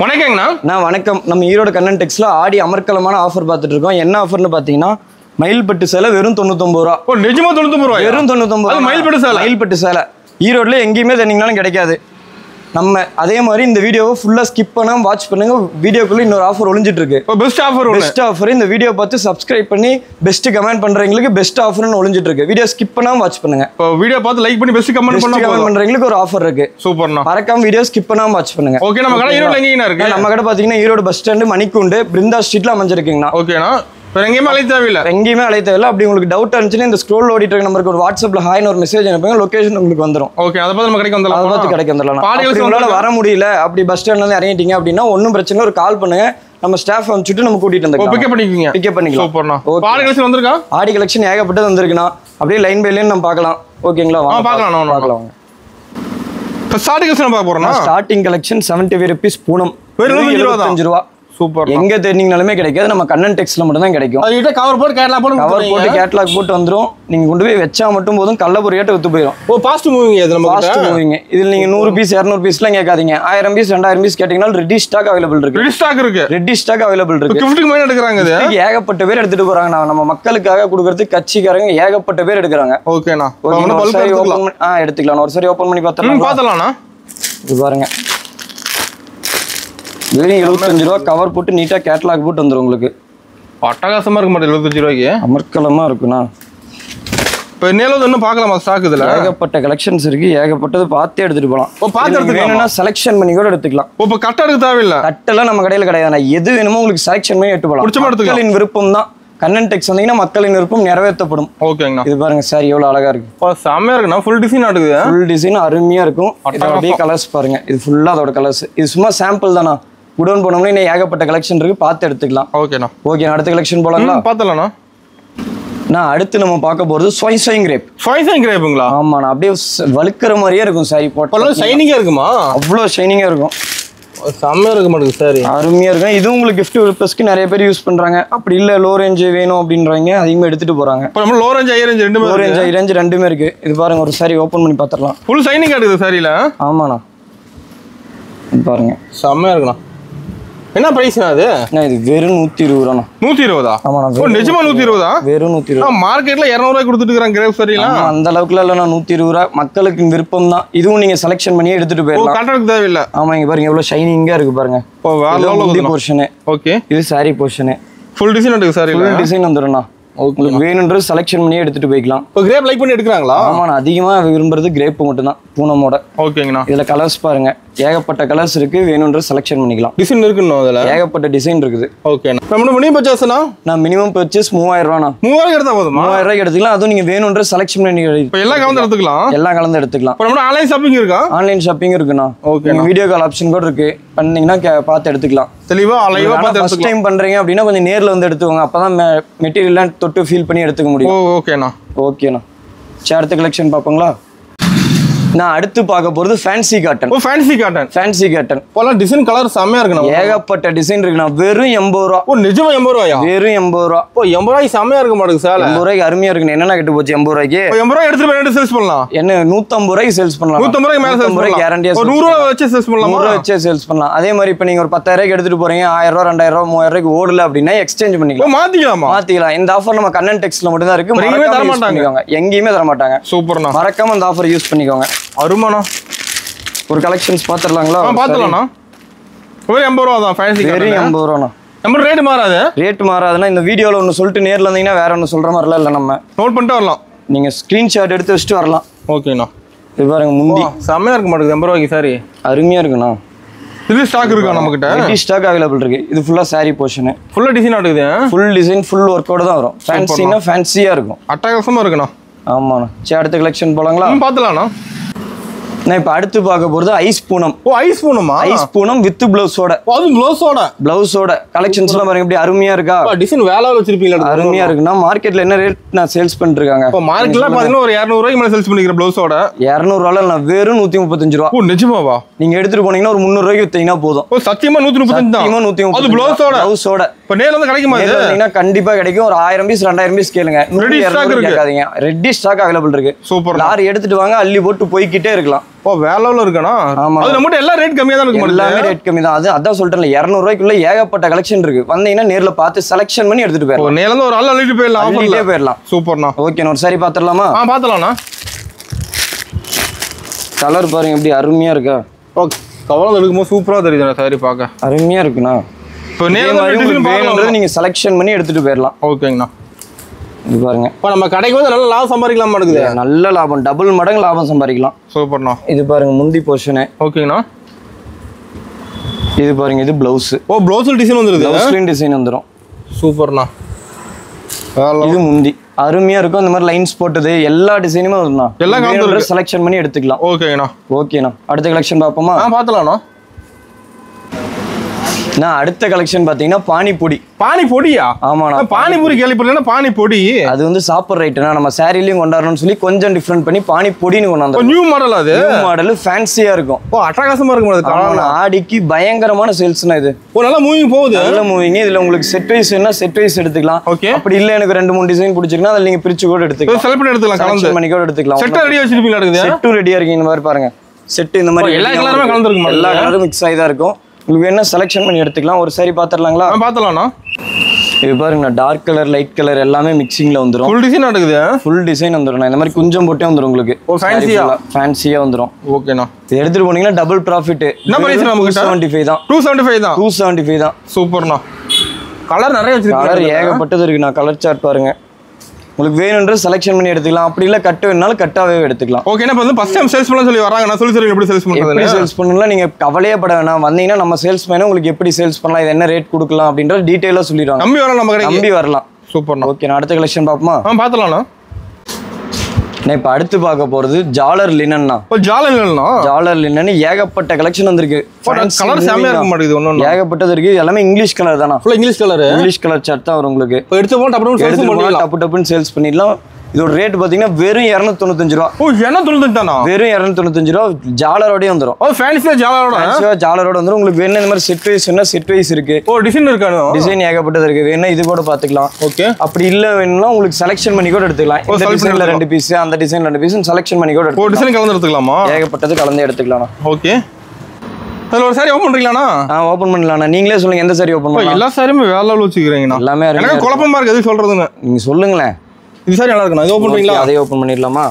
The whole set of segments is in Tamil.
வணக்கங்கண்ணா. நான் வணக்கம். நம்ம ஈரோடு கண்ணன் டெக்ஸ்ல ஆடி அமர்க்கலமான ஆஃபர் பார்த்துட்டு இருக்கோம். என்ன ஆஃபர்னு பார்த்தீங்கன்னா மயில்பட்டு சேலை வெறும் 99 ரூபா. ஓ நிஜமா 99 ரூபா? வெறும் 99 ரூபா. மயில்பட்டு சேலை. மயில்பட்டு சேலை ஈரோடுல எங்கேயுமே தண்ணீங்கனாலும் கிடைக்காது. நம்ம அதே மாதிரி இந்த வீடியோவை ஃபுல்லா ஸ்கிப் பண்ணாம வாட்ச் பண்ணுங்க. வீடியோக்குள்ள இன்னொரு ஆஃபர் ஒளிஞ்சிட்டு இருக்கு. Best offer. Best offer. இந்த வீடியோ பார்த்து சப்ஸ்கிரைப் பண்ணி பெஸ்ட் கமெண்ட் பண்றவங்களுக்கு பெஸ்ட் ஆஃபர்னு ஒளிஞ்சிட்டு இருக்கு. வீடியோ ஸ்கிப் பண்ணாம வாட்ச் பண்ணுங்க. வீடியோ பார்த்து லைக் பண்ணி பெஸ்ட் கமெண்ட் பண்றவங்களுக்கு ஒரு ஆஃபர் இருக்கு. சூப்பர்ண்ணா. மறக்காம வீடியோ ஸ்கிப் பண்ணாம வாட்ச் பண்ணுங்க. ஓகே. நம்ம கடை ஈரோட்ல எங்கேங்கண்ணா இருக்கு? நம்ம கடை பாத்தீங்கன்னா ஈரோடு பஸ் ஸ்டாண்ட் மணிக்கூண்டு பிருந்தா ஸ்ட்ரீட்ல அமைஞ்சிருக்கீங்கண்ணா. ஓகேண்ணா. எங்கேயுமே அழைய தேவையில்லை. எங்கேயுமே அழைய தேவையில்லை. அப்படி உங்களுக்கு டவுட் இருந்துச்சுன்னா இந்த ஸ்க்ரோல் ஓடிட்டு இருக்க நம்பருக்கு ஒரு வாட்ஸ்அப்ல ஹாய்னு ஒரு மெசேஜ் அனுப்புங்க. லொகேஷன் உங்களுக்கு வந்துடும். ஓகே. அதை பார்த்து நம்ம கடைக்கு வந்துடலாம். அதை பார்த்து கடைக்கு வந்துடலாம். உங்களால வர முடியல அப்படி பஸ் ஸ்டாண்ட்ல இருந்து இறங்கிட்டீங்க அப்படின்னா ஒன்றும் பிரச்சனை, ஒரு கால் பண்ணுங்க. நம்ம ஸ்டாஃப் அனுப்பிச்சுட்டு நம்ம கூட்டிட்டு வந்து பிக்கப் பண்ணிக்கோங்க. பிக்கப் பண்ணிக்கலாம். சூப்பர்ண்ணா. ஆடி கலெக்ஷன் வந்திருக்கா? ஆடி கலெக்ஷன் ஏகப்பட்டது வந்திருக்குண்ணா. அப்படியே லைன் பை லைன் நம்ம பார்க்கலாம். ஓகேங்களா? பார்க்கலாம். இப்போ ஸ்டார்டிங் கலெக்ஷன் பார்க்க போறோம்னா ஸ்டார்டிங் கலெக்ஷன் 75 ரூபீஸ் பூனம். வெறும் 75 ரூபா. சூப்பர். எங்க தேடிங்கனாலுமே கிடைக்காது. நம்ம கண்ணன் டெக்ஸ்ல மட்டும் தான் கிடைக்கும். அதுகிட்ட கவர் போட்டு கேட்லாக் போட்டு கேட்லாக் போட்டு வந்துரும். நீங்க கொண்டு போய் வச்சா மட்டும் போதும், கல்ல பொறியாட்ட வித்து போயிடும். ஓ ஃபாஸ்ட் மூவிங். இது நம்ம ஃபாஸ்ட் மூவிங். இதுல நீங்க 100 பீஸ் 200 பீஸ்லாம் கேட்காதீங்க. 1000 பீஸ் 2000 பீஸ் கேட்டீங்கன்னா ரெடி ஸ்டாக் அவைலபிள் இருக்கு. ரெடி ஸ்டாக் இருக்கு. ரெடி ஸ்டாக் அவைலபிள் இருக்கு. கிஃப்ட்டுக்கு மேல எடுக்கறாங்க. இது ஏகப்பட்ட பேர் எடுத்துட்டு போறாங்க. நம்ம மக்களுக்காக கொடுக்கறதுக்கு கட்சிக்காரங்க ஏகப்பட்ட பேர் எடுக்கறாங்க. ஓகேண்ணா. எடுத்துக்கலாம். ஒரு சரி ஓபன் பண்ணி பார்த்தலாம்ண்ணா. இது பாருங்க. வெறும் 75 ரூபா. கவர் போட்டு நீட்டா கேட்லாக் போட்டு வந்துரும் உங்களுக்கு. அட்டகாசமா இருக்க மாட்டேன். 75 ரூபாய்க்கு அமர்க்கலமா இருக்குண்ணா. இப்போ நேலது இன்னும் பார்க்கலாமா? ஸ்டாக் இதுல ஏகப்பட்ட கலெக்ஷன்ஸ் இருக்கு. ஏகப்பட்டது பார்த்தே எடுத்துட்டு போகலாம். வேணும்னா செலக்ஷன் பண்ணி கூட எடுத்துக்கலாம். இப்போ கட்ட எடுக்க தேவையில்லை. கட்டெல்லாம் நம்ம கடையில் கிடையாது. எது வேணுமோ உங்களுக்கு செலக்ஷன் பண்ணி எடுத்து போகலாம். மக்களின் விருப்பம் தான். கண்ணன் டெக்ஸ் வந்தீங்கன்னா மக்களின் விருப்பம் நிறைவேற்றப்படும். ஓகேங்கண்ணா. இது பாருங்க சார், எவ்வளவு அழகா இருக்கு. செம்மையா இருக்குண்ணா. ஃபுல் டிசைன் ஆடுது. ஃபுல் டிசைன் அருமையா இருக்கும். அப்படியே கலர்ஸ் பாருங்க. இது ஃபுல்லா அதோட கலர்ஸ். இது சும்மா சாம்பிள் தானா. குடோன் போனோம்னா இன்னும் ஏகப்பட்ட கலெக்ஷன் இருக்கு. பார்த்து எடுத்துக்கலாம். ஓகேண்ணா. ஓகே. அடுத்த கலெக்ஷன் போலாங்களா? பார்த்தலாம்ண்ணா. நான் அடுத்து நம்ம பார்க்க போறது சொய்சோயிங் கிரேப். சொய்சோயிங் கிரேப்புங்களா? ஆமாண்ணா. அப்படியே வழுக்கிற மாதிரியே இருக்கும். சாரி போட்டு ஷைனிங்கா இருக்குமா? அவ்வளோ ஷைனிங்கா இருக்கும். செம்மையா இருக்க மாட்டேங்குது சார். அருமையா இருக்கும். இதுவும் உங்களுக்கு கிஃப்ட் பர்பஸ்க்கு நிறைய பேர் யூஸ் பண்றாங்க. அப்படி இல்ல லோ ரேஞ்ச் வேணும் அப்படின்றாங்க, அதிகமா எடுத்துட்டு போறாங்க. இப்போ நம்ம லோ ரேஞ்ச் ஹை ரேஞ்ச் ரெண்டுமே லோ ரேஞ்ச் ஹை ரேஞ்ச் ரெண்டுமே இருக்கு. இது பாருங்க, ஒரு சாரி ஓபன் பண்ணி பாத்துறலாம். ஃபுல் ஷைனிங்கா இருக்குது சாரில. ஆமாண்ணா. இது பாருங்க செம்மையா இருக்குண்ணா. என்ன பிரைஸ்னா அது? இது வெறும் 120 ரூபாண்ணா. 120? ஆமாண்ணா. ஓ நிஜமா 120? வெறும் 120. மார்க்கெட்ல 200 ரூபாய் கொடுத்துட்டு இருக்காங்க கிரேப் சாரிலாம். அந்த அளவுக்குலாம் இல்லைண்ணா. 120 ரூபா. மக்களுக்கு விருப்பம் தான். இதுவும் நீங்க செலக்ஷன் பண்ணி எடுத்துட்டு போயிடலாம். கட்டறதுக்கு தேவையில்லை. ஆமா. இங்க பாருங்க எவ்வளவு ஷைனிங்கா இருக்கு பாருங்க. ஓ வேற லெவல் போர்ஷன். ஓகே. இது சாரி போர்ஷன். ஃபுல் டிசைன் இருக்கு சாரில. Full design வந்துரும்ண்ணா. உங்களுக்கு வேணும்ன்றது செலக்ஷன் பண்ணி எடுத்துட்டு போய்க்கலாம். இப்போ கிரேப் லைக் பண்ணி எடுக்கறாங்களா? ஆமாண்ணா. அதிகமா விரும்புறது கிரேப் மட்டும் தான், பூனமோட. ஓகேங்கண்ணா. இதுல கலர்ஸ் பாருங்க, ஏகப்பட்ட கலர்ஸ் இருக்கு. வேணும்ன்ற செலக்ஷன் பண்ணிக்கலாம். டிசைன் இருக்குன்னு அதுல ஏகப்பட்ட டிசைன் இருக்குது. ஓகேண்ணா. நம்ம மினிமம் பர்ச்சேஸ்னா நான் மினிமம் பர்ச்சேஸ் 3000 ரூபாண்ணா. 3000 எடுத்தா போதுமா? 3000 ரூபாய்க்கு எடுத்துக்கலாம். அதுவும் நீங்க வேணும்ன்ற செலக்ஷன் பண்ணி இப்போ எல்லாம் கலந்து எடுத்துக்கலாம். எல்லாம் கலந்து எடுத்துக்கலாம். இப்போ நம்ம ஆன்லைன் ஷாப்பிங் இருக்கா? ஆன்லைன் ஷாப்பிங் இருக்குண்ணா. ஓகே. வீடியோ கால் ஆப்ஷன் கூட இருக்கு. பண்ணீங்கன்னா பார்த்து எடுத்துக்கலாம். தெளிவா லைவா பார்த்து ஃபர்ஸ்ட் டைம் பண்றீங்க அப்படின்னா கொஞ்சம் நேர்ல வந்து எடுத்துக்கோங்க. அப்பதான் மெட்டீரியல்லாம் தொட்டு ஃபீல் பண்ணி எடுத்துக்க முடியும். ஓகேண்ணா. ஓகேண்ணா. சரி, அடுத்த கலெக்ஷன் பார்ப்போங்களா? நான் அடுத்து பார்க்க போறது ஃபேன்சி காட்டன். ஓ ஃபேன்சி காட்டன். Fancy cotton. போல டிசைன் கலர் செமையா இருக்குண்ணா. ஏகப்பட்ட டிசைன் இருக்குண்ணா. வெறும் 80 ரூபா. ஓ நிஜமா 80 ரூபாயா? வெறும் 80 ரூபா. ஓ 80 ரூபாய்க்கு செமையா இருக்க மாட்டேங்குது சார். 80 ரூபாய்க்கு அருமையா இருக்குண்ணா. என்னென்ன கெட்டு போச்சு 80 ரூபாய்க்கு? 80 ரூபாய் எடுத்துட்டு போய் சேல்ஸ் பண்ணலாம். என்ன 150 ரூபாய்க்கு சேல்ஸ் பண்ணலாம். 150 ரூபாய்க்கு மேல சேல்ஸ் பண்ணலாம். கேரண்டியா 100 ரூபாய் வச்சு சேல்ஸ் பண்ணலாம். 100 ரூபாய் வச்சு சேல்ஸ் பண்ணலாம். அதே மாதிரி இப்போ நீங்க ஒரு 10000 ரூபாய்க்கு எடுத்துட்டு போறீங்க, 1000 ரூபாய் 2000 ரூபாய் 3000 ரூபாய்க்கு ஓடல அப்படின்னா எக்ஸ்சேஞ்ச் பண்ணிக்கலாம். மாத்திக்கலாமா? மாத்திக்கலாம். இந்த ஆஃபர் நம்ம கண்ணன் டெக்ஸ்ல மட்டும் தான் இருக்கு. எங்கேயுமே தர மாட்டாங்க. எங்கேயுமே தர மாட்டாங்க. சூப்பர்ண்ணா. மறக்காம இந்த ஆஃபர் யூஸ் பண்ணிக்கோங்க. அருமாண்ணா. ஒரு கலெக்ஷன்ஸ் பாத்துறலாங்களா? பாத்துறலாம்ண்ணா. வெறும் 80 ரூபா தான் ஃபேன்சி காட்டன். வெறும் 80 ரூபாண்ணா. நம்ம ரேட் மாறாது. ரேட் மாறாதுன்னா இந்த வீடியோல ஒன்னு சொல்லிட்டு நேர்ல வந்தீங்கன்னா வேற ஒன்னு சொல்ற மாதிரிலாம் இல்ல. நம்ம நோட் பண்ணிட்டு வரலாம். நீங்க ஸ்கிரீன்ஷாட் எடுத்து வச்சுட்டு வரலாம். ஓகேண்ணா. இது பாருங்க முந்தி செமையா இருக்க மாட்டேங்குது 80 ரூபாய்க்கு சாரி. அருமையா இருக்குண்ணா. இது ஸ்டாக் இருக்கா நம்ம கிட்ட? ரெடி ஸ்டாக் அவைலபிள் இருக்கு. இது ஃபுல்லா சாரி போர்ஷன். ஃபுல்லா டிசைன் ஆடுது. ஃபுல் டிசைன் ஃபுல் ஒர்க்கோட தான் வரும். ஃபேன்சினா ஃபேன்சியா இருக்கும். அட்டகாசமா இருக்குண்ணா. ஆமாண்ணா. சரி, அடுத்த கலெக்ஷன் போலாங்களா? பாத்துலாம்ண்ணா. நான் இப்போ அடுத்து பார்க்க போறது ஐஸ் பூனம். ஓ ஐஸ் பூனமா? ஐஸ் பூனம் வித் பிளவுஸோட. அது பிளவுஸோட கலெக்ஷன்ஸ்லாம் பாருங்க எப்படி அருமையா இருக்கா. டிசைன் வேலை வச்சிருப்பீங்களா? அருமையா இருக்குன்னா மார்க்கெட்ல என்ன ரேட் நான் சேல்ஸ் பண்ணிட்டு இருக்காங்க? இப்போ மார்க்கெட்ல பாத்தீங்கன்னா ஒரு 200 ரூபாய்க்கு மேல சேல்ஸ் பண்ணிக்கிற பிளவுஸோட 200 ரூபாய்ல நான் வெறும் 135 ரூபா. ஓ நிஜமாவா? நீங்க எடுத்துட்டு போனீங்கன்னா ஒரு 300 ரூபாய்க்கு வித்தீங்கன்னா போதும். ஓ சத்தியமா 135 தான். 135. அது பிளவுஸோட. இப்போ நேர்ல வந்து கிடைக்குமா? இது கண்டிப்பா கிடைக்கும். ஒரு 1000 பீஸ் 2000 பீஸ் கேளுங்க. ரெடி ஸ்டாக் அவைலபிள் இருக்கு. சூப்பர். லாரி எடுத்துட்டு வாங்க, அள்ளி போட்டு போய்க்கிட்டே இருக்கலாம். ஓ வேற லெவல்ல இருக்கானா? ஆமா. அது நம்மட்ட எல்லா ரேட் கம்மியா தான் இருக்கு. எல்லாமே ரேட் கம்மி தான். அதான் சொல்றேன்ல 200 ரூபாய்க்குள்ள ஏகப்பட்ட கலெக்ஷன் இருக்கு. வந்தீங்கன்னா நேர்ல பார்த்து செலக்ஷன் பண்ணி எடுத்துட்டு போயிடலாம். நேர்ல இருந்து ஒரு ஆள் அள்ளிட்டு போயிடலாம். ஆஃபர்ல போயிடலாம். சூப்பர்ண்ணா. ஓகே ஒரு சாரி பாத்துறலாமா? பாத்துறலாம்ண்ணா. கலர் பாருங்க எப்படி அருமையா இருக்கா. ஓகே கவலம் எடுக்கும்போது சூப்பரா தெரியுதுண்ணா சாரி பார்க்க. அருமையா இருக்குண்ணா. இப்போ நேர்ல நீங்க செலக்ஷன் பண்ணி எடுத்துட்டு போயிடலாம். ஓகேங்கண்ணா. இது பாருங்க. இப்போ நம்ம கடைக்கு வந்து நல்ல லாபம் சம்பாதிக்கலாம் இருக்குது. நல்ல லாபம், டபுள் மடங்கு லாபம் சம்பாதிக்கலாம். சூப்பர்ண்ணா. இது பாருங்க முந்தி போர்ஷன். ஓகேங்கண்ணா. இது பாருங்க இது பிளவுஸ். ஓ பிளவுஸ்ல டிசைன் வந்துருது. பிளவுஸ்ல டிசைன் வந்துரும். சூப்பர்ண்ணா. இது முந்தி அருமையா இருக்கும். இந்த மாதிரி லைன்ஸ் போட்டது எல்லா டிசைனுமே வரும்ண்ணா. எல்லாம் காமிச்சு செலக்ஷன் பண்ணி எடுத்துக்கலாம். ஓகேங்கண்ணா. ஓகேண்ணா. அடுத்த கலெக்ஷன் பாப்போமா? பாத்துலாம்ண்ணா. நான் அடுத்த கலெக்ஷன் பாத்தீங்கன்னா பானிபொடி. பானிபொடியா? ஆமாண்ணா. பானிபூரி கேள்விப்பட்டேன்னா பானிபொடி. அது வந்து சாப்பிட்ற ஐட்டம்னா நம்ம சாரிலையும் கொண்டாடணும்னு சொல்லி கொஞ்சம் டிஃப்ரெண்ட் பண்ணி பானிபொடின்னு கொண்டாந்து. New model. அது நியூ மாடல் ஃபேன்சியா இருக்கும். ஓ அட்டகாசமா இருக்கும். ஆடிக்கு பயங்கரமான சேல்ஸ்னா இது. ஓ நல்லா மூவிங் போகுது. நல்ல மூவிங். இதுல உங்களுக்கு செட் வைஸ் என்ன செட் வைஸ் எடுத்துக்கலாம். ஓகே. அப்படி இல்ல எனக்கு 2-3 டிசைன் பிடிச்சிருக்குன்னா அதில் நீங்க பிரிச்சு கூட எடுத்துக்கலாம். செலக்ட் பண்ணி எடுத்துக்கலாம். கலந்து பண்ணி கூட எடுத்துக்கலாம். செட் ரெடியா வச்சிருப்பீங்களா? இருக்குது செட் ரெடியா இருக்கு. இந்த மாதிரி பாருங்க. செட் இந்த மாதிரி எல்லா கலருமே கலந்துருக்கும். எல்லா கலரும் மிக்ஸ் ஆகி தான் இருக்கும். உங்களுக்கு என்ன செலக்ஷன் பண்ணி எடுத்துக்கலாம். ஒரு சாரி பாத்துறலாங்களா? பாத்துலாம்ண்ணா. இது பாருங்க டார்க் கலர் லைட் கலர் எல்லாமே மிக்சிங்ல வந்துரும். ஃபுல் டிசைன் நடக்குது. ஃபுல் டிசைன் வந்துரும். இந்த மாதிரி குஞ்சம் போட்டே வந்துரும் உங்களுக்கு. ஓ ஃபேன்சியா வந்துரும். ஓகேண்ணா. இது எடுத்துட்டு போனீங்கன்னா டபுள் ப்ராஃபிட். என்ன பிரைஸ் நமக்கு? 275 தான். 275 தான். சூப்பர்ண்ணா. கலர் நிறைய வச்சிருக்காங்க. கலர் ஏகப்பட்டது இருக்கு. நான் கலர் சார்ட் பாருங்க. உங்களுக்கு வேணும்ன்ற செலக்ஷன் பண்ணி எடுத்துக்கலாம். அப்படி இல்ல கட் வேணும்னாலும் கட்டாவே எடுத்துக்கலாம். ஓகே. இப்போ வந்து ஃபர்ஸ்ட் டைம் சேல்ஸ் பண்ண சொல்லி வராங்க. நான் சொல்லி எப்படி சேல்ஸ் பண்றது? எப்படி சேல்ஸ் பண்ணலாம் நீங்க கவலையே பட வேணாம். வந்தீங்கன்னா நம்ம சேல்ஸ்மேன் உங்களுக்கு எப்படி சேல்ஸ் பண்ணலாம், இது என்ன ரேட் கொடுக்கலாம் அப்படின்ற டீடைலா சொல்லிடுவாங்க. நம்பி வரலாம். நம்ம கடைக்கு நம்பி வரலாம். சூப்பர்ண்ணா. ஓகே நான் அடுத்த கலெக்ஷன் பாப்போமா? பாத்துலாம்ண்ணா. நான் இப்ப அடுத்து பார்க்க போறது ஜாலர் லினன்னா. ஜாலர் லினன் ஏகப்பட்ட கலெக்ஷன் வந்திருக்கு. கலர் செமையா இருக்க மாட்டேங்குது. ஒண்ணு ஏகப்பட்டது இருக்கு. எல்லாமே இங்கிலீஷ் கலர் தானா? ஃபுல்லா English colour. English colour chart தான் வரும் உங்களுக்கு. எடுத்து போட்டு டப்பு டப்புன்னு சேல்ஸ் பண்ணிடலாம். இதோட ரேட் பாத்தீங்கன்னா வெறும் 295 ரூபா. ஓ 295 தானா? வெறும் 295 ரூபா. ஜாலரோடய வந்துரும். ஓ ஃபேன்சியா ஜாலரோட வந்துரும். உங்களுக்கு வேணும் இந்த மாதிரி செட் வைஸ் என்ன செட் வைஸ் இருக்கு. ஓ டிசைன் இருக்கானோ? டிசைன் ஏகப்பட்டது இருக்கு. வேணா இது கூட பாத்துக்கலாம். ஓகே. அப்படி இல்ல வேணும்னா உங்களுக்கு செலக்ஷன் பண்ணி கூட எடுத்துக்கலாம். இந்த டிசைன்ல 2 பீஸ், அந்த டிசைன்ல 2 பீஸ் செலக்ஷன் பண்ணி கூட எடுத்துக்கலாம். ஓ டிசைன் கலந்து எடுத்துக்கலாமா? ஏகப்பட்டது கலந்து எடுத்துக்கலாம். ஓகே. அதுல ஒரு சாரி ஓபன் பண்றீங்களானா? ஓபன் பண்ணலாம்னா. நீங்களே சொல்லுங்க எந்த சாரி ஓபன் பண்ணலாம். எல்லா சாரியுமே வேற லெவல் வச்சிருக்கீங்கனா. எல்லாமே குழப்பமா இருக்கு எது சொல்றதுன்னு. நீங்க சொல்லுங்களே. இது சாரி நல்லா இருக்குனா. இது ஓபன் பண்ணீங்களா? அதை ஓபன் பண்ணிரலாமா?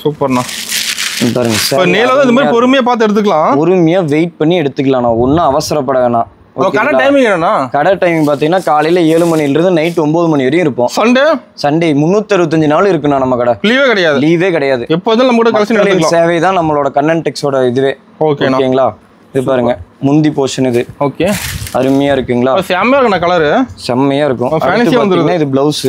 சூப்பர்ண்ணா. பாருங்க சார். இப்போ நேல இந்த மாதிரி பொறுமையா பார்த்து எடுத்துக்கலாம். பொறுமையா வெயிட் பண்ணி எடுத்துக்கலாம். ஒண்ணும் அவசரப்பட வேணாம். கடை டைமிங் என்னன்னா? கடை டைமிங் பாத்தீங்கன்னா காலையில 7 மணில இருந்து நைட் 9 மணி வரையும் இருப்போம். சண்டே 365 நாள் இருக்குண்ணா நம்ம கடை. லீவே கிடையாது. எப்போதும் நம்ம கூட கலெக்ஷன் எடுத்துக்கலாம். சேவை தான் நம்மளோட கண்ணன் டெக்ஸோட இதுவே. ஓகேங்களா? இது பாருங்க முந்தி போர்ஷன் இது. ஓகே. அருமையா இருக்குங்களா? செம்மையா இருக்குண்ணா. கலர் செம்மையா இருக்கும். ஃபேன்சியா வந்துருது. இது ப்ளவுஸ்.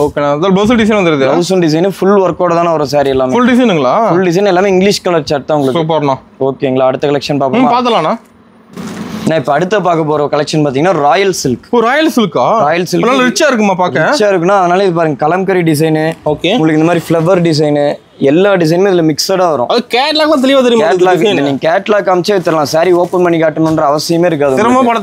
ஓகேண்ணா. அத ப்ளவுஸ் டிசைன் வந்துருது. ப்ளவுஸ் டிசைன் ஃபுல் ஒர்க்கோட தான ஒரு saree எல்லாமே. ஃபுல் டிசைனுங்களா? ஃபுல் டிசைன் எல்லாமே இங்கிலீஷ் கலர் சார்ட் தான் உங்களுக்கு. சூப்பர்ண்ணா. ஓகேங்களா? அடுத்த கலெக்ஷன் பாப்போமா? பாத்தலாம்ண்ணா. நான் இப்ப அடுத்து பார்க்க போற கலெக்ஷன் பாத்தீங்கன்னா ராயல் சில்க். ஓ ராயல் சில்கா? ராயல் சில்க் நல்லா ரிச்சா இருக்குமா பாக்க? ரிச்சா இருக்குனா அதனால இது பாருங்க கலம்கரி டிசைன். ஓகே. உங்களுக்கு இந்த மாதிரி ஃப்ளவர் டிசைன் எல்லா டிசைனுமே இதுல மிக்ஸடா வரும். அது கேட்டலாக் தெளிவா தெரியுமா? கேட்டலாக் நீங்க கேட்டலாக் காமிச்சே வித்தறலாம். saree ஓபன் பண்ணி காட்டணும்ன்ற அவசியமே இருக்காது. சிரமமே பட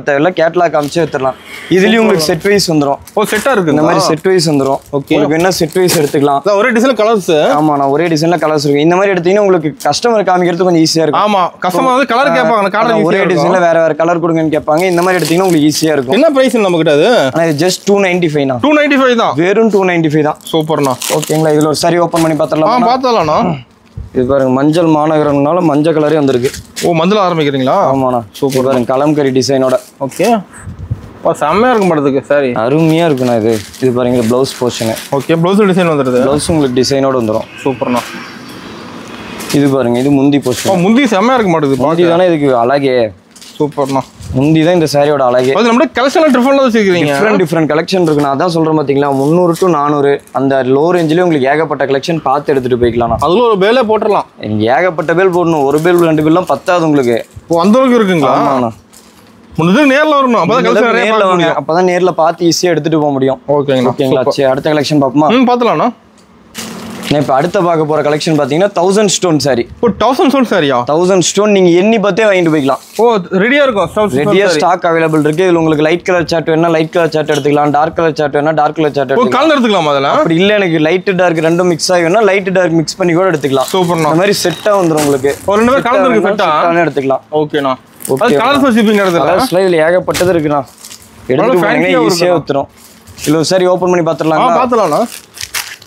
தேவையில்ல. கேட்டலாக் காமிச்சே வித்தறலாம். இதுலயும் உங்களுக்கு செட் வைஸ் வந்துரும். ஓ செட்டா இருக்கு. இந்த மாதிரி செட் வைஸ் வந்துரும். ஓகே. உங்களுக்கு என்ன செட் வைஸ் எடுத்துக்கலாம். ஒரே டிசைன்ல கலர்ஸ். ஆமா நான் ஒரே டிசைன்ல கலர்ஸ் இருக்கு. இந்த மாதிரி எடுத்தீங்கன்னா உங்களுக்கு கஸ்டமர் காமிக்கிறது கொஞ்சம் ஈஸியா இருக்கும். ஆமா கஸ்டமர் வந்து கலர் கேட்பாங்க. கார்டு ஒரே டிசைன்ல வேற வேற கலர் கொடுங்கன்னு கேட்பாங்க. இந்த மாதிரி எடுத்தீங்கன்னா உங்களுக்கு ஈஸியா இருக்கும். என்ன பிரைஸ் நம்ம கிட்ட அது? ஆனா இது ஜஸ்ட் 295 னா. 295 தான். வெறும் 295 தான். சூப்பர்ண்ணா. ஓகேங்களா? இதுல ஒரு saree ஓபன் பண்ணி பார்த்தறலாமா? பார்த்தலாம்ண்ணா. இது பாருங்க மஞ்சள் மாநகரம்னால மஞ்சள் கலரே வந்திருக்கு. ஓ மஞ்சள் ஆரம்பிக்கிறீங்களா? ஆமாண்ணா. சூப்பர் பாருங்க கலம்கரி டிசைனோட. ஓகே. செம்மையா இருக்கும் படத்துக்கு சாரி. அருமையா இருக்குண்ணா இது. இது பாருங்க இது blouse portion. Okay. Blouse design வந்துருது. ப்ளவுஸ் உங்களுக்கு டிசைனோட வந்துரும். சூப்பர்ண்ணா. இது பாருங்க இது முந்தி போர்ஷன். முந்தி செம்மையா இருக்கும் படத்துக்கு. முந்தி தானே இதுக்கு அழகே. சூப்பர்ண்ணா. முந்தி தான் இந்த சாரியோட அழகே. அது நம்ம கலெக்ஷன் டிஃபரெண்டா வச்சிருக்கீங்க. டிஃபரெண்ட் கலெக்ஷன் இருக்கு. நான் அதான் சொல்றேன் பாத்தீங்களா 300 to 400 அந்த லோ ரேஞ்சிலே உங்களுக்கு ஏகப்பட்ட கலெக்ஷன் பார்த்து எடுத்துட்டு போய்க்கலாம். அதுல ஒரு பேலே போட்டுறலாம். ஏகப்பட்ட பேல் போடணும். ஒரு பேல் 2 பேல்லாம் பத்தாது உங்களுக்கு. ஓ அந்த அளவுக்கு இருக்குங்களா? ஆமாண்ணா. முன்னது நேர்ல வரணும். அப்பதான் கலெக்ஷன் நேர்ல வாங்க. அப்பதான் நேர்ல பார்த்து ஈஸியா எடுத்துட்டு போக முடியும். ஓகேங்களா? ஓகேங்களா? சரி அடுத்த கலெக்ஷன் பாப்போமா? பார்த்தலாம்ண்ணா. இப்போ அடுத்த பார்க்க போற கலெக்ஷன் பாத்தீங்கன்னா 1000 ஸ்டோன் saree. ஓ 1000 ஸ்டோன் சாரியா? 1000 ஸ்டோன் நீங்க எண்ணி பார்த்தே வாங்கிட்டு போய்க்கலாம். ஓ ரெடியா இருக்கும். ரெடியா ஸ்டாக் அவைலபிள் இருக்கு. இதுல உங்களுக்கு லைட் கலர் சார்ட் வேணா லைட் கலர் சார்ட் எடுத்துக்கலாம், டார்க் கலர் சார்ட் வேணா டார்க் கலர் சார்ட் எடுத்துக்கலாம். கலர் எடுத்துக்கலாம் அதெல்லாம். அப்படி இல்ல எனக்கு லைட் டார்க் ரெண்டும் மிக்ஸ் ஆகி வேணா லைட் டார்க் மிக்ஸ் பண்ணி கூட எடுத்துக்கலாம். சூப்பர்ண்ணா. இந்த மாதிரி செட்டா வந்துரும் உங்களுக்கு. ஒரு ரெண்டு பேர் கலர் இருக்கு செட்டா எடுத்துக்கலாம். ஓகேண்ணா. அது கலர்ஸ் ஷிப்பிங் எடுத்துக்கலாம். கலர்ஸ்ல இதுல ஏகப்பட்டது இருக்குண்ணா. எடுத்து போனீங்கன்னா ஈஸியா ஊத்துறோம். இல்ல சரி ஓபன் பண்ணி பாத்துறலாம். பாத்துறலாம்ண்ணா.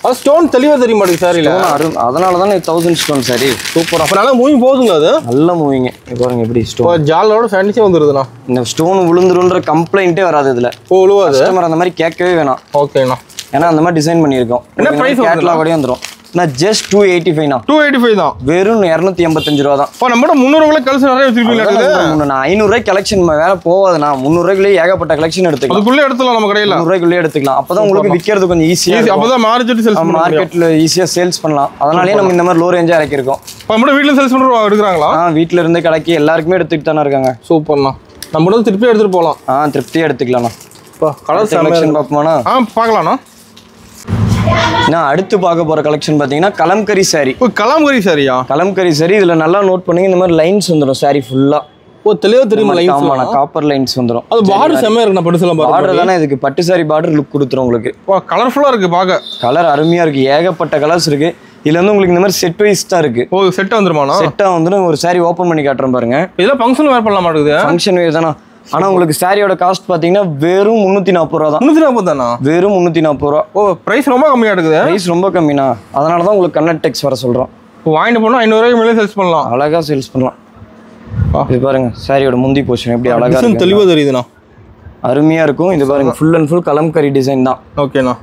அது ஸ்டோன் தெளிவா தெரிய மாட்டேங்குது சாரில. அதனால தான் 1000 ஸ்டோன் சாரி. சூப்பர். அப்ப நல்லா மூவிங் போகுதுங்க அது. நல்ல மூவிங். பாருங்க எப்படி ஸ்டோன் ஜாலோட ஃபேன்சி வந்துருதுண்ணா. இந்த ஸ்டோன் விழுந்துருன்ற கம்ப்ளைண்டே வராது இதுல. ஓ விழுவாது. கஸ்டமர் அந்த மாதிரி கேட்கவே வேணாம். ஓகேண்ணா. ஏன்னா அந்த மாதிரி டிசைன் பண்ணியிருக்கோம். என்ன பிரைஸ் கேட்லாக் கூட வந்துரும். நான் ஜஸ்ட் 285 285 தான். வெறும் 285 ரூபா தான். அப்ப நம்மட 300 ரூபாய் கலெக்ஷன் நிறைய வச்சிருக்கீங்க. நான் 500 ரூபாய் கலெக்ஷன் வேற போவாதுண்ணா. 300 ரூபாய்க்குள்ளே ஏகப்பட்ட கலெக்ஷன் எடுத்துக்கலாம். அதுக்குள்ளே எடுத்துக்கலாம் நம்ம கடையில. 300 ரூபாய்க்குள்ளே எடுத்துக்கலாம். அப்பதான் உங்களுக்கு விக்கிறது கொஞ்சம் ஈஸியா. அப்பதான் மார்க்கெட்ல ஈஸியா சேல்ஸ் பண்ணலாம். அதனாலே நம்ம இந்த மாதிரி லோ ரேஞ்சா இறக்கிருக்கோம். நம்ம வீட்ல சேல்ஸ் பண்றோம் எடுக்கறாங்களா? வீட்ல இருந்து கடைக்கு எல்லாருக்குமே எடுத்துட்டு தான இருக்காங்க. சூப்பர்ண்ணா. நம்ம திருப்பி எடுத்துட்டு போலாம். திருப்தியா எடுத்துக்கலாம்ண்ணா. Colour selection பாப்போம்னா? பார்க்கலாம்ண்ணா. நான் அடுத்து பார்க்க போற கலெக்ஷன் பாத்தீங்கன்னா கலம்கரி சாரி. கலம்கரி சாரியா? கலம்கரி சாரி. இதுல நல்லா நோட் பண்ணுங்க. இந்த மாதிரி லைன்ஸ் வந்துரும் சாரி ஃபுல்லா. ஓ தெளிவா தெரியுமா லைன்ஸ்? ஆமாண்ணா. காப்பர் லைன்ஸ் வந்துரும். அது பார்டர் செமையா இருக்குண்ணா. பட்டுசலாம் பார்டர் தானே இதுக்கு. பட்டு சாரி பார்டர் லுக் கொடுத்துரும் உங்களுக்கு. கலர்ஃபுல்லா இருக்கு பாக்க. கலர் அருமையா இருக்கு. ஏகப்பட்ட கலர்ஸ் இருக்கு. இதுல வந்து உங்களுக்கு இந்த மாதிரி செட் வைஸ் தான் இருக்கு. ஓ செட்டா வந்துருமாண்ணா? செட்டா வந்துரும். ஒரு சாரி ஓபன் பண்ணி காட்டுறேன் பாருங்க. இதெல்லாம் ஃபங்க்ஷன் வேர் பண்ணலாம் மாட்டேங்குது. ஃபங்க்ஷன் வேர் தானா. ஆனா உங்களுக்கு சாரியோட காஸ்ட் பாத்தீங்கன்னா வெறும் 340 ரூபா தான். 340 தானா? வெறும் 340 ரூபா. ஓ பிரைஸ் ரொம்ப கம்மியா இருக்குது. பிரைஸ் ரொம்ப கம்மினா. அதனால தான் உங்களுக்கு கன்னட் டெக்ஸ் வர சொல்றோம். வாங்கிட்டு போனா 500 ரூபாய்க்கு மேலே சேல்ஸ் பண்ணலாம். அழகா சேல்ஸ் பண்ணலாம். இது பாருங்க சாரியோட முந்தி போர்ஷன் எப்படி அழகா இருக்கு. தெளிவா தெரியுதுண்ணா. அருமையா இருக்கும். இது பாருங்க full and full kalamkari design தான். ஓகேண்ணா.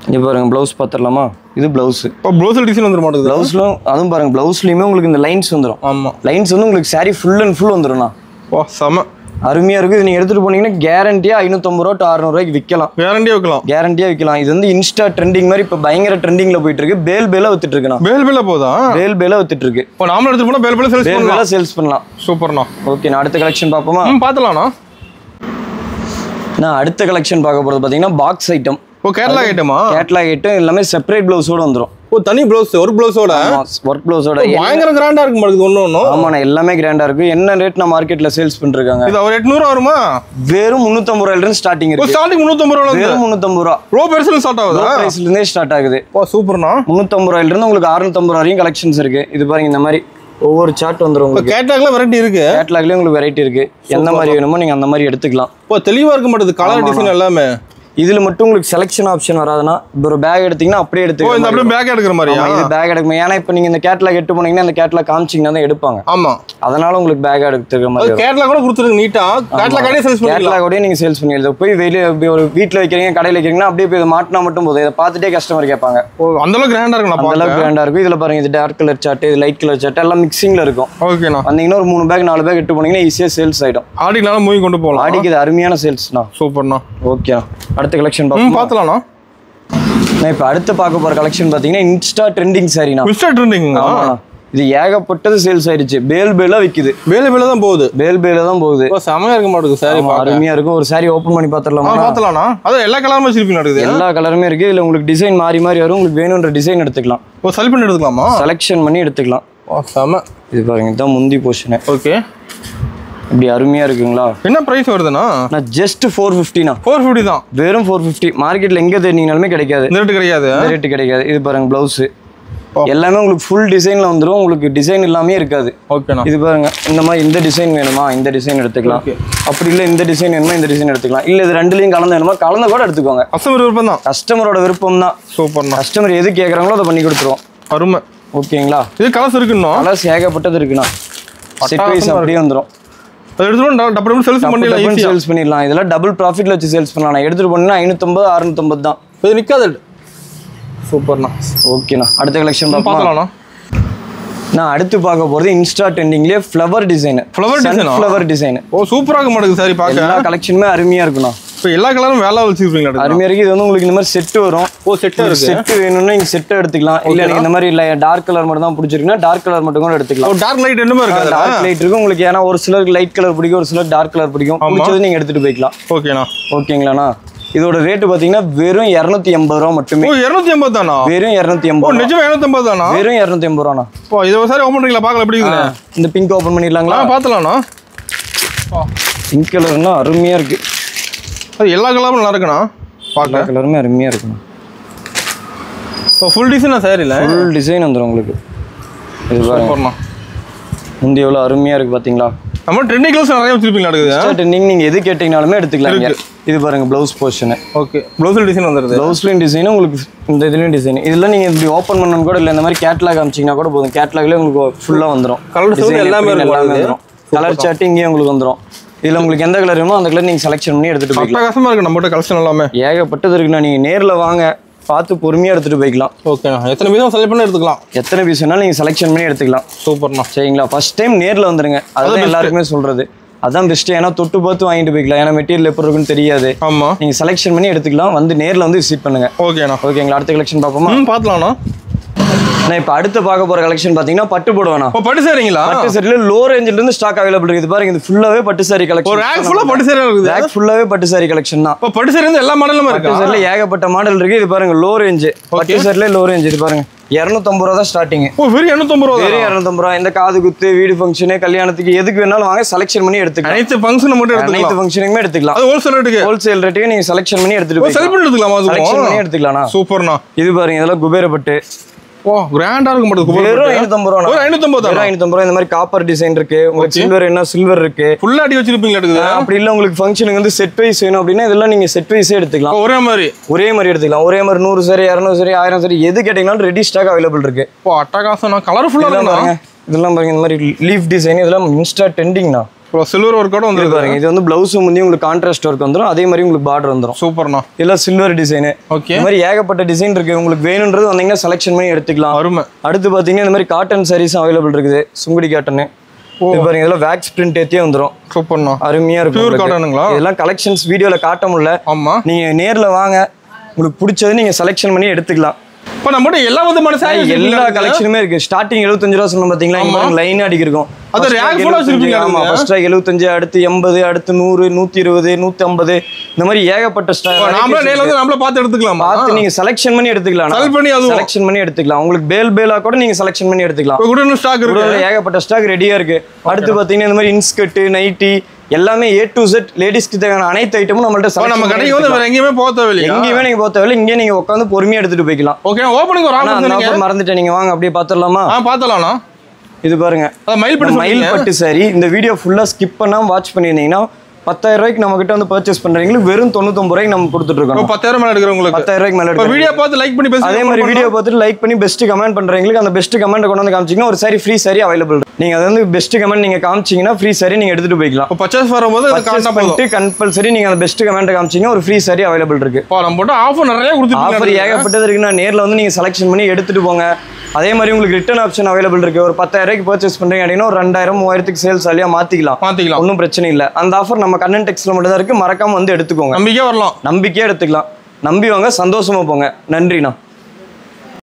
இது பாருங்க ப்ளவுஸ் பாத்துறலாமா? இது ப்ளவுஸ். இப்போ ப்ளவுஸ்ல டிசைன் வந்துர மாட்டேங்குது. ப்ளவுஸ்ல அதுவும் பாருங்க ப்ளவுஸ்லயுமே உங்களுக்கு இந்த லைன்ஸ் வந்துரும். ஆமா. லைன்ஸ் வந்து உங்களுக்கு சாரி ஃபுல் அண்ட் ஃபுல் வந்துரும்ண்ணா. ஓ செம. அருமையா இருக்கு. இது நீங்க எடுத்துட்டு போனீங்கன்னா கேரண்டியா 550 ரூபா to 600 ரூபாய்க்கு விற்கலாம். கேரண்டியா விற்கலாம். இது வந்து இன்ஸ்டா ட்ரெண்டிங் மாதிரி இப்ப பயங்கர ட்ரெண்டிங்ல போயிட்டு இருக்கு. பேலா வித்துட்டு இருக்குண்ணா. பேலா போதா? பேலா வித்துட்டு இருக்கு. இப்போ நாம எடுத்துட்டு போனா பேலா சேல்ஸ் பண்ணலாம். சூப்பர்ண்ணா. ஓகே நான் அடுத்த கலெக்ஷன் பாப்போமா? பாத்தலாம்ண்ணா. நான் அடுத்த கலெக்ஷன் பார்க்க போறது பாத்தீங்கன்னா பாக்ஸ் ஐட்டம். ஓ கேட்லாக் ஐட்டமா? கேட்லாக் ஐட்டம் எல்லாமே செப்பரேட் ப்ளவுஸோட வந்துரும். ஓ தனி ப்ளவுஸ் ஒர்க் ப்ளவுஸோட? ஒர்க் ப்ளவுஸோட. பயங்கர கிராண்டா இருக்கு மாட்டேங்குது ஒண்ணு. ஆமாண்ணா எல்லாமே கிராண்டா இருக்கு. என்ன ரேட் நான் மார்க்கெட்ல சேல்ஸ் பண்ணிருக்காங்க? இது ஒரு 800 வருமா? வெறும் 350 ரூபாயில இருந்து ஸ்டார்டிங் இருக்கு. ஸ்டார்டிங் 350 ரூபாயில இருந்து. வெறும் 350 ரூபாய். லோ பிரைஸ்ல ஸ்டார்ட் ஆகுது. லோ பிரைஸ்ல இருந்தே ஸ்டார்ட் ஆகுது. ஓ சூப்பர்ண்ணா. 350 ரூபாயில இருந்து உங்களுக்கு 650 வரையும் கலெக்ஷன்ஸ் இருக்கு. இது பாருங்க இந்த மாதிரி ஒவ்வொரு சார்ட் வந்துரும். உங்களுக்கு கேட்லாக்ல வெரைட்டி இருக்கு. கேட்லாக்லயே உங்களுக்கு வெரைட்டி இருக்கு. எந்த மாதிரி வேணுமோ நீங்க அந்த மாதிரி எடுத்துக்கலாம். ஓ தெளிவா இருக்க மாட்டேது கலர் டிசைன் எல்லாமே. இதுல மட்டும் உங்களுக்கு செலக்ஷன் ஆப்ஷன் வராதுன்னா இப்போ ஒரு பேக் எடுத்தீங்கன்னா அப்படியே எடுத்துக்கலாம். ஓ இந்த அப்படியே பேக் எடுக்கிற மாதிரியா? இது பேக் எடுக்கணும். ஏன்னா இப்போ நீங்க இந்த கேட்லாக் எட்டு போனீங்கன்னா அந்த கேட்லாக் காமிச்சிங்கன்னா தான் எடுப்பாங்க. ஆமா. அதனால உங்களுக்கு பேக் எடுத்துக்கிற மாதிரி. கேட்லாக் கூட கொடுத்துருங்க நீட்டா. கேட்லாக் கடையே சேல்ஸ் பண்ணலாம். கேட்லாக் கடையே நீங்க சேல்ஸ் பண்ணிடலாம். போய் வெளிய ஒரு வீட்ல வைக்கிறீங்க கடையில வைக்கிறீங்கன்னா அப்படியே போய் மாட்டினா மட்டும் போதும். இதை பார்த்துட்டே கஸ்டமர் கேட்பாங்க. ஓ அந்த அளவுக்கு கிராண்டா இருக்கும். அந்த அளவுக்கு கிராண்டா இருக்கும். இதுல பாருங்க இது டார்க் கலர் சார்ட், இது லைட் கலர் சார்ட் எல்லாம் மிக்சிங்ல இருக்கும். ஓகேண்ணா. வந்தீங்கன்னா ஒரு 3 பேக் 4 பேக் எட்டு போனீங்கன்னா ஈஸியா சேல்ஸ் ஆயிடும். ஆடிக்குனால மூவி கொண்டு போகலாம். ஆடிக்கு இது அருமையான சேல்ஸ்ண்ணா. சூப்பர்ண்ணா. ஓகே அடுத்த கலெக்ஷன் பார்ப்போம். நான் இப்ப அடுத்து பார்க்க போற கலெக்ஷன் பாத்தீங்கன்னா இன்ஸ்டா ட்ரெண்டிங் சாரினா. Insta trending. ஆமாண்ணா. இது ஏகப்பட்டது சேல்ஸ் ஆயிடுச்சு. பேலா விக்குது. பேலா தான் போகுது. பேலா தான் போகுது. செமையா இருக்க மாட்டேங்குது சாரி. அருமையா இருக்கும். ஒரு சாரி ஓபன் பண்ணி பாத்துறலாமா? பாத்துறலாம்ண்ணா. அது எல்லா கலருமே வச்சிருப்பீங்க நடக்குது. எல்லா கலருமே இருக்கு. இதுல உங்களுக்கு டிசைன் மாறி மாறி வரும். உங்களுக்கு வேணும்ன்ற டிசைன் எடுத்துக்கலாம். ஓ செலக்ட் பண்ணி எடுத்துக்கலாமா? செலக்ஷன் பண்ணி எடுத்துக்கலாம். ஓ செம. இது பாருங்க இதான் முந்தி போர்ஷன். ஓகே இப்படி அருமையா இருக்குங்களா? என்ன பிரைஸ் வருதுண்ணா? நான் ஜஸ்ட் 450ண்ணா. 450 தான். வெறும் 450. மார்க்கெட்ல எங்க தேடினாலுமே கிடைக்காது. இந்த ரேட் கிடைக்காது. இந்த ரேட் கிடைக்காது. இது பாருங்க ப்ளவுஸ் எல்லாமே உங்களுக்கு ஃபுல் டிசைன்ல வந்துரும். உங்களுக்கு டிசைன் எல்லாமே இருக்காது. ஓகேண்ணா. இது பாருங்க இந்த மாதிரி இந்த டிசைன் வேணுமா இந்த டிசைன் எடுத்துக்கலாம். அப்படி இல்ல இந்த டிசைன் வேணுமா இந்த டிசைன் எடுத்துக்கலாம். இல்ல இது ரெண்டுலயும் கலந்து வேணுமா கலந்து கூட எடுத்துக்கோங்க. கஸ்டமர் விருப்பம் தான். கஸ்டமரோட விருப்பம் தான். சூப்பர்ண்ணா. கஸ்டமர் எது கேக்குறாங்களோ அதை பண்ணி கொடுத்துருவோம். அருமை. ஓகேங்களா? இது கலர்ஸ் இருக்குண்ணா. கலர்ஸ் ஏகப்பட்டது இருக்குண்ணா. செட் வைஸ் அப்படியே வந்துரும். சேல்ஸ் பண்ணிடலாம். இதெல்லாம் டபுள் ப்ராஃபிட்ல வச்சு சேல்ஸ் பண்ணலாம். நான் எடுத்துட்டு போனீங்கன்னா 550 650 தான். இது நிக்காது. சூப்பர்ண்ணா. ஓகேண்ணா அடுத்த கலெக்ஷன் பார்க்கலாம்ண்ணா. நான் அடுத்து பார்க்க போறது இன்ஸ்டா ட்ரெண்டிங்லயே ஃப்ளவர் டிசைன். Flower design. ஓ சூப்பரா இருக்க மாட்டேங்குது சாரி பார்க்க. எல்லா கலெக்ஷனுமே அருமையா இருக்குண்ணா. இப்போ எல்லா கலரும் வேலை வச்சிருக்கீங்களா? அருமையா இருக்கு. இது வந்து உங்களுக்கு இந்த மாதிரி செட் வரும். ஓ செட் இருக்கு. செட் வேணும்னா நீங்க செட் எடுத்துக்கலாம். இல்ல நீங்க இந்த மாதிரி இல்ல டார்க் கலர் மட்டும் தான் பிடிச்சிருக்குன்னா டார்க் கலர் மட்டும் கூட எடுத்துக்கலாம். டார்க் லைட் ரெண்டுமே இருக்கு. டார்க் லைட் இருக்கு உங்களுக்கு. ஏன்னா ஒரு சிலருக்கு லைட் கலர் பிடிக்கும், ஒரு சிலருக்கு டார்க் கலர் பிடிக்கும். பிடிச்சது நீங்க எடுத்துட்டு போய்க்கலாம். ஓகேண்ணா. ஓகேங்களாண்ணா. இதோட ரேட் பாத்தீங்கன்னா வெறும் 280 ரூபா மட்டுமே. 280 தானா? வெறும் 280. நிஜமா 280 தானா? வெறும் 280 ரூபாண்ணா. இப்போ இதை சாரி ஓபன் பண்ணிக்கலாம், பார்க்கலாம் எப்படி இருக்கு. இந்த பிங்க் ஓபன் பண்ணிடலாங்களா? பார்த்தலாம்ண்ணா. பிங்க் கலர்னா அருமையா இருக்கு. அது எல்லா கலரும் நல்லா இருக்குண்ணா. பார்க்க கலருமே அருமையா இருக்குண்ணா. இப்போ ஃபுல் டிசைனா சாரில ஃபுல் டிசைன் வந்துடும் உங்களுக்கு. இது பாருங்க முந்தி எவ்வளோ அருமையா இருக்கு பாத்தீங்களா. நம்ம ட்ரெண்டிங் கலர்ஸ் நிறைய வச்சிருப்பீங்களா? இருக்குது ட்ரெண்டிங், நீங்க எது கேட்டீங்கனாலுமே எடுத்துக்கலாம். இது பாருங்க ப்ளவுஸ் போர்ஷன். ஓகே, ப்ளவுஸ்ல டிசைன் வந்துருது. ப்ளவுஸ்லயும் டிசைன் உங்களுக்கு, இந்த இதுலயும் டிசைன். இதெல்லாம் நீங்க இப்படி ஓபன் பண்ணனும் கூட இல்ல, இந்த மாதிரி கேட்டலாக் காமிச்சீங்கன்னா கூட போதும். கேட்டலாக்லயே உங்களுக்கு ஃபுல்லா வந்துரும். கலர் டிசைன் எல்லாமே வந்துரும். கலர் சார்ட் இங்கே உங்களுக்கு வந்துரும். இதுல உங்களுக்கு எந்த கலர் வேணுமோ அந்த கலர் நீங்க செலக்ஷன் பண்ணி எடுத்துட்டு போய்க்கலாம். அட்டகாசமா இருக்கு நம்மட்ட கலெக்ஷன் எல்லாமே. ஏகப்பட்டது இருக்குண்ணா. நீங்க நேர்ல வாங்க, பார்த்து பொறுமையா எடுத்துட்டு போய்க்கலாம். ஓகேண்ணா. எத்தனை பீஸ் செலக்ட் பண்ணி எடுத்துக்கலாம்? எத்தனை பீஸ் வேணாலும் நீங்க செலக்ஷன் பண்ணி எடுத்துக்கலாம். சூப்பர்ண்ணா. சரிங்களா? ஃபர்ஸ்ட் டைம் நேர்ல வந்துருங்க, அதான் எல்லாருக்குமே சொல்றது. அதான் பெஸ்ட். ஏன்னா தொட்டு பார்த்து வாங்கிட்டு போய்க்கலாம். ஏன்னா மெட்டீரியல் எப்படி இருக்குன்னு தெரியாது. ஆமா, நீங்க செலக்ஷன் பண்ணி எடுத்துக்கலாம். வந்து நேர்ல வந்து விசிட் பண்ணுங்க. ஓகேண்ணா. ஓகேங்களா? அடுத்த கலெக்ஷன் பார்ப்போமா? பார்க்கலாம்ண்ணா. நான் இப்போ அடுத்து பார்க்க போற கலெக்ஷன் பாத்தீங்கன்னா பட்டு புடவைண்ணா. பட்டு சாரிங்களா? பட்டு சாரில லோ ரேஞ்சில இருந்து ஸ்டாக் அவைலபிள் இருக்குது. பாருங்க, இது ஃபுல்லாவே பட்டு சாரி கலெக்ஷன். ஒரு ரேக் ஃபுல்லா பட்டு சாரி இருக்குது. ரேக் ஃபுல்லாவே பட்டு சாரி கலெக்ஷன் தான். இப்போ பட்டு சாரி வந்து எல்லா மாடலும் இருக்கு. பட்டு சாரில ஏகப்பட்ட மாடல் இருக்கு. இது பாருங்க லோ ரேஞ்ச். பட்டு சாரில லோ ரேஞ்ச். இது பாருங்க 250 ரூபா தான் ஸ்டார்டிங். வெறும் 250 ரூபா. வெறும் 250 ரூபா. இந்த காது குத்து, வீடு ஃபங்க்ஷன், கல்யாணத்துக்கு எதுக்கு வேணாலும் வாங்க, செலக்ஷன் பண்ணி எடுத்துக்கலாம். அனைத்து ஃபங்க்ஷன் மட்டும் எடுத்துக்கலாம். அனைத்து ஃபங்க்ஷனுமே எடுத்துக்கலாம். அது ஹோல்சேல் ரேட்டுக்கு. ஹோல்சேல் ரேட்டுக்கு நீங்க செலக்ஷன் பண்ணி எடுத்துட்டு போய் செல் பண்ணி எடுத்துக்கலாமா? செலக்ஷன் பண்ணி எடுத்துக்கலாம்ண்ணா. சூப்பர்ண்ணா. இது பாருங்க, இதெல்லாம் குபேர பட்டு. ஓ, கிராண்டா இருக்கு மட்டும். வெறும் 550 ரூபா. ஒரு 550 தான். 550 ரூபா. இந்த மாதிரி காப்பர் டிசைன் இருக்கு. உங்களுக்கு சில்வர் என்ன சில்வர் இருக்கு. ஃபுல்லா அடி வச்சிருப்பீங்களா? இருக்குது. அப்படி இல்ல உங்களுக்கு ஃபங்க்ஷனுக்கு வந்து செட் வைஸ் வேணும் அப்படின்னா இதெல்லாம் நீங்க செட் வைஸே எடுத்துக்கலாம். ஒரே மாதிரி எடுத்துக்கலாம். ஒரே மாதிரி 100 சாரி 200 சாரி 1000 சாரி எது கேட்டீங்கனாலும் ரெடி ஸ்டாக் அவைலபிள் இருக்கு. ஓ, அட்டகாசம். கலர்ஃபுல்லா பாருங்க. இதெல்லாம் பாருங்க, இந்த மாதிரி லீஃப் டிசைன். இதெல்லாம் இன்ஸ்டா ட்ரெண்டிங்னா. சில்வர் ஒர்க்கோட வந்து பாருங்க. இது வந்து பிளவுஸ் முந்தி உங்களுக்கு கான்ட்ராஸ்ட் ஒர்க் வந்துரும். அதே மாதிரி உங்களுக்கு பார்டர் வந்துரும். சூப்பர்ண்ணா. இதெல்லாம் சில்வர் டிசைன். ஓகே. இந்த மாதிரி ஏகப்பட்ட டிசைன் இருக்கு. உங்களுக்கு வேணும்ன்றது வந்தீங்கன்னா செலக்ஷன் பண்ணி எடுத்துக்கலாம். அருமை. அடுத்து பாத்தீங்கன்னா இந்த மாதிரி காட்டன் சாரீஸ் அவைலபிள் இருக்குது. சுங்குடி காட்டன். இது பாருங்க, இதெல்லாம் வேக்ஸ் பிரிண்ட் ஏத்தியே வந்துரும். சூப்பர்ண்ணா. அருமையா இருக்கும். பியூர் காட்டனுங்களா? இதெல்லாம் கலெக்ஷன்ஸ் வீடியோல காட்ட முடியல. ஆமா, நீங்க நேர்ல வாங்க, உங்களுக்கு பிடிச்சது நீங்க செலக்ஷன் பண்ணி எடுத்துக்கலாம். இப்போ நம்ம எல்லா விதமான சாரி எல்லா கலெக்ஷனுமே இருக்கு. ஸ்டார்டிங் 75 ரூபா சொன்ன பாத்தீங்களா? இங்க லைன் அடி இருக்கும். அது ரேக் ஃபுல்லா வச்சிருப்பீங்க. ஆமா, ஃபர்ஸ்ட் 75, அடுத்து 80, அடுத்து 100, 120, 150 இந்த மாதிரி ஏகப்பட்ட ஸ்டாக். நாமளே நேர்ல வந்து நாமளே பார்த்து எடுத்துக்கலாம். பார்த்து நீங்க செலக்ஷன் பண்ணி எடுத்துக்கலாம். செலக்ஷன் பண்ணி எடுத்துக்கலாம். உங்களுக்கு பேலா கூட நீங்க செலக்ஷன் பண்ணி எடுத்துக்கலாம். குடோன்ல ஸ்டாக் இருக்கு. ஏகப்பட்ட ஸ்டாக் ரெடியா இருக்கு. அடுத்து பாத்தீங்கன்னா இந்த மாதிரி இன்ஸ்கர்ட், நைட்டி எல்லாமே A to Z லேடிஸ்க்கு தேவையான அனைத்து ஐட்டமும் நம்மள்ட்ட. நம்ம கடைக்கு வந்து வேற எங்கேயுமே போக தேவையில்லை. எங்கேயுமே நீங்க போக தேவையில்லை. இங்கே நீங்க உட்காந்து பொறுமையா எடுத்துட்டு போய்க்கலாம். ஓகே, ஓபனிங் ஒரு ஆஃபர் மறந்துட்டேன். நீங்க வாங்க அப்படியே பாத்துடலாமா? பாத்துடலாம்ண்ணா. இது பாருங்க, மயில் பட்டு சாரி. இந்த வீடியோ ஃபுல்லா ஸ்கிப் பண்ணாம வாட்ச் பண்ணிருந்தீங்கன்னா 10,000 ரூபாய்க்கு நம்ம கிட்ட வந்து பர்ச்சேஸ் பண்றீங்களுக்கு வெறும் 99 ரூபாய்க்கு நம்ம கொடுத்துட்டு இருக்கோம். 10,000 மேல எடுக்கிறவங்களுக்கு 10,000 ரூபாய்க்கு மேல எடுக்கிறோம். வீடியோ பார்த்து லைக் பண்ணி அதே மாதிரி வீடியோ பார்த்துட்டு லைக் பண்ணி பெஸ்ட் கமெண்ட் பண்றீங்களுக்கு அந்த பெஸ்ட் கமெண்ட் கொண்டு வந்து காமிச்சீங்கன்னா ஒரு சாரி ஃப்ரீ சாரி அவைலபிள். நீங்க அது வந்து பெஸ்ட் கமெண்ட் நீங்க காமிச்சீங்கன்னா ஃப்ரீ சாரி நீங்க எடுத்துட்டு போய்க்கலாம். பர்ச்சேஸ் வரும்போது கான்டாக்ட் பண்ணிட்டு கம்பல்சரி நீங்க அந்த பெஸ்ட் கமெண்ட் காமிச்சீங்கன்னா ஒரு ஃப்ரீ சாரி அவைலபிள் இருக்கு. நம்ம போட்டு ஆஃபர் நிறைய கொடுத்துருக்கோம். ஆஃபர் ஏகப்பட்டது இருக்குன்னா நேர்ல வந்து நீங்க செலக்ஷன் பண்ணி எடுத்துட்டு போங்க. அதே மாதிரி உங்களுக்கு ரிட்டர்ன் ஆப்ஷன் அவைலபிள் இருக்கு. ஒரு 10,000 ரூபாய்க்கு பர்ச்சேஸ் பண்றீங்க அப்படின்னா ஒரு 2000 3000க்கு சேல்ஸ் ஆலியா மாத்திக்கலாம். ஒன்றும் பிரச்சனை இல்லை. அந்த ஆஃபர் நம்ம கண்ணன் டெக்ஸ்ல மட்டும் தான் இருக்கு. மறக்காம வந்து எடுத்துக்கோங்க. நம்பிக்கையா வரலாம். நம்பிக்கையா எடுத்துக்கலாம். நம்பி வாங்க, சந்தோஷமா போங்க. நன்றிண்ணா.